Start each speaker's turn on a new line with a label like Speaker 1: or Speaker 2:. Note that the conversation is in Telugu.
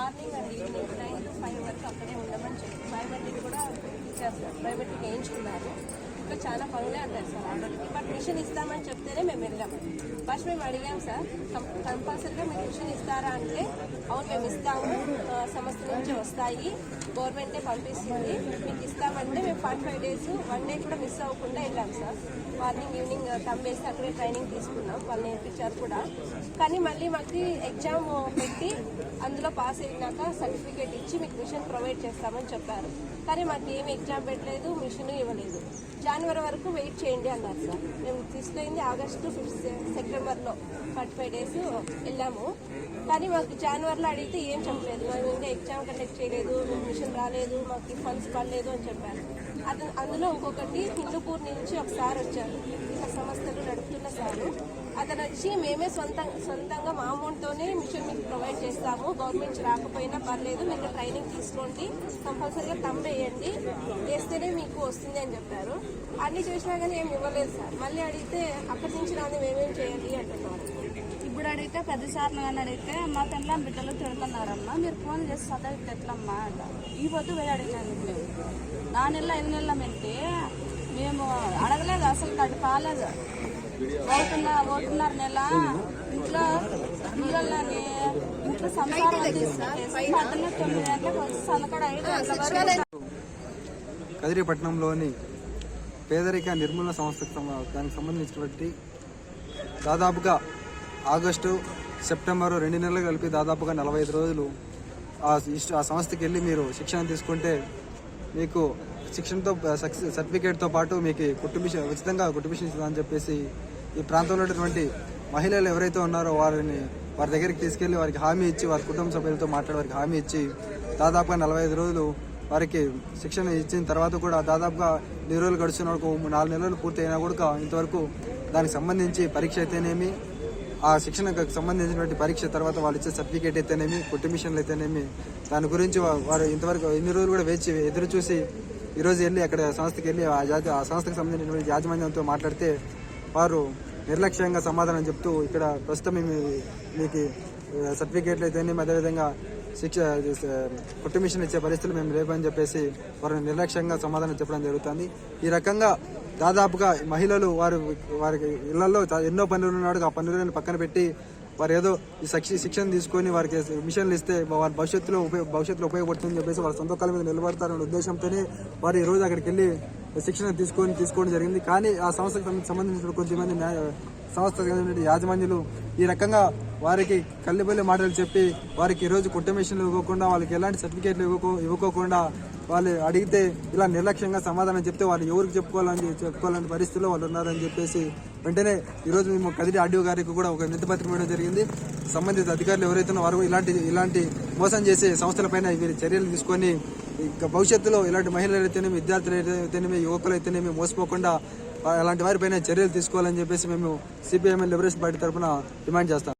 Speaker 1: మార్నింగ్ అండ్ ఈవినింగ్ 9 to 5 వరకు అక్కడే ఉండమని చెప్పి బయోమెట్రిక్ కూడా ఇచ్చారు సార్. బయోమెట్రిక్ వేయించుకున్నారు. ఇంకా చాలా పనులే అంటారు సార్ ఆర్డర్కి. బట్ మిషన్ ఇస్తామని చెప్తేనే మేము వెళ్ళాము. ఫస్ట్ మేము అడిగాం సార్, కంపల్సరీగా మీకు మిషన్ ఇస్తారా అంటే అవును మేము ఇస్తాము, సంస్థ నుంచి వస్తాయి, గవర్నమెంటే పంపిస్తుంది, మీకు ఇస్తామంటే మేము 45 days 1 day కూడా మిస్ అవ్వకుండా వెళ్ళాం సార్. మార్నింగ్ ఈవినింగ్ వేసి అక్కడే ట్రైనింగ్ తీసుకున్నాం, వాళ్ళు నేర్పించారు కూడా. కానీ మళ్ళీ మాకు ఎగ్జామ్ పెట్టి అందులో పాస్ అయినాక సర్టిఫికేట్ ఇచ్చి మీకు మిషన్ ప్రొవైడ్ చేస్తామని చెప్పారు. కానీ మాకు ఏమి ఎగ్జామ్ పెట్టలేదు, మిషన్ ఇవ్వలేదు. జనవరి వరకు వెయిట్ చేయండి అన్నారు సార్. మేము తీసుకెళ్ళింది ఆగస్టు 5th సెప్టెంబర్లో 45 days వెళ్ళాము. కానీ మాకు జనవరిలో అడిగితే ఏం చెప్పలేదు, మేము ఇంకా ఎగ్జామ్ కండక్ట్ చేయలేదు, మిషన్ రాలేదు, మాకు ఫండ్స్ పడలేదు అని చెప్పారు. అందులో ఇంకొకటి హిందూపూర్ నుంచి ఒక సార్ వచ్చారు, ఇలా సంస్థలు నడుపుతున్న సారు. అతను వచ్చి మేమే సొంతంగా మా అమౌంట్తోనే మిషన్ మీకు ప్రొవైడ్ చేస్తాము, గవర్నమెంట్ రాకపోయినా పర్లేదు, మీకు ట్రైనింగ్ తీసుకోండి, కంపల్సరీగా తంబ్ వేయండి, వేస్తేనే మీకు వస్తుంది అని చెప్పారు. అన్ని చేసినా కానీ ఏమి ఇవ్వలేదు సార్. మళ్ళీ అడిగితే అక్కడి నుంచి రాని మేమేం చేయాలి అంటున్నారు.
Speaker 2: ఇప్పుడు అడిగితే 10 సార్లు కానీ అడిగితే మా పిల్లల బిడ్డలు తిడుతున్నారమ్మా, మీరు ఫోన్ చేసి చదివితే ఎట్లమ్మా అంట. ఈ పొద్దు పోయి అడిగినందుకు మేము 4 నెలల 5 నెలల మెంటే మేము అడగలేదు, అసలు కట్టు కాలేదు. ఒకటిన్నర నెల ఇంట్లో పిల్లలని ఇంట్లో సంసారం తీసుకుంటే 9 గంటలకు వచ్చి సందకడ 5 గంటల వరకు.
Speaker 3: కదిరిపట్నంలోని పేదరిక నిర్మూలన సంస్థకు దానికి సంబంధించినటువంటి దాదాపుగా ఆగస్టు సెప్టెంబరు 2 నెలలు కలిపి దాదాపుగా 45 రోజులు ఆ సంస్థకి వెళ్ళి మీరు శిక్షణ తీసుకుంటే మీకు శిక్షణతో సర్టిఫికేట్తో పాటు మీకు ఉచితంగా కుటుంబిషన్ ఇస్తుందని చెప్పేసి ఈ ప్రాంతంలో ఉన్నటువంటి మహిళలు ఎవరైతే ఉన్నారో వారి దగ్గరికి తీసుకెళ్లి వారికి హామీ ఇచ్చి, వారి కుటుంబ సభ్యులతో మాట్లాడి వారికి హామీ ఇచ్చి దాదాపుగా 45 రోజులు వారికి శిక్షణ ఇచ్చిన తర్వాత కూడా దాదాపుగా 2 రోజులు గడుస్తున్న వరకు 4 నెలలు పూర్తి అయినా కూడా ఇంతవరకు దానికి సంబంధించి పరీక్ష అయితేనేమి, ఆ శిక్షణకు సంబంధించినటువంటి పరీక్ష తర్వాత వాళ్ళు ఇచ్చే సర్టిఫికేట్ అయితేనేమి, కుటుంబిషన్లు అయితేనేమి, దాని గురించి వారు ఇంతవరకు ఇన్ని రోజులు కూడా ఎదురు చూసి ఈరోజు వెళ్ళి అక్కడ సంస్థకి వెళ్ళి ఆ సంస్థకు సంబంధించినటువంటి యాజమాన్యంతో మాట్లాడితే వారు నిర్లక్ష్యంగా సమాధానం చెప్తూ ఇక్కడ ప్రస్తుతం మీకు సర్టిఫికేట్లు అయితేనేమి, అదేవిధంగా కుటుంబిషన్ ఇచ్చే పరిస్థితులు మేము లేవని చెప్పేసి వారు నిర్లక్ష్యంగా సమాధానం చెప్పడం జరుగుతుంది. ఈ రకంగా దాదాపుగా మహిళలు వారికి ఇళ్లలో ఎన్నో పనులు ఉన్నాడు, ఆ పనులను పక్కన పెట్టి వారు ఏదో ఈ శిక్షణ తీసుకొని వారికి మిషన్లు ఇస్తే వారి భవిష్యత్తులో ఉపయోగపడుతుందని చెప్పేసి వారి సొంత కాళ్ళ మీద నిలబడతారనే ఉద్దేశంతోనే వారు ఈ రోజు అక్కడికి వెళ్ళి శిక్షణ తీసుకోవడం జరిగింది. కానీ ఆ సంస్థకు సంబంధించిన కొద్దిమంది సంస్థ యాజమాన్యులు ఈ రకంగా వారికి కల్లిబల్లి మాటలు చెప్పి వారికి ఈరోజు కుటుంబిషన్లు ఇవ్వకుండా, వాళ్ళకి ఎలాంటి సర్టిఫికేట్లు ఇవ్వకోకుండా వాళ్ళు అడిగితే ఇలా నిర్లక్ష్యంగా సమాధానం చెప్తే వాళ్ళు ఎవరికి చెప్పుకోవాలని పరిస్థితుల్లో వాళ్ళు ఉన్నారని చెప్పేసి వెంటనే ఈరోజు మేము కదిరి ఆర్డీఓ గారికి కూడా ఒక వినతిపత్రం ఇవ్వడం జరిగింది. సంబంధిత అధికారులు ఎవరైతే వారు ఇలాంటి మోసం చేసే సంస్థలపైన వీరి చర్యలు తీసుకొని భవిష్యత్తులో ఇలాంటి మహిళలు అయితేనేమి, విద్యార్థులు అయితేనేమి, యువకులు అయితేనేమి మోసపోకుండా అలాంటి వారిపైన చర్యలు తీసుకోవాలని చెప్పేసి మేము సిపిఎంఎల్ లిబరేషన్ పార్టీ తరఫున డిమాండ్ చేస్తాం.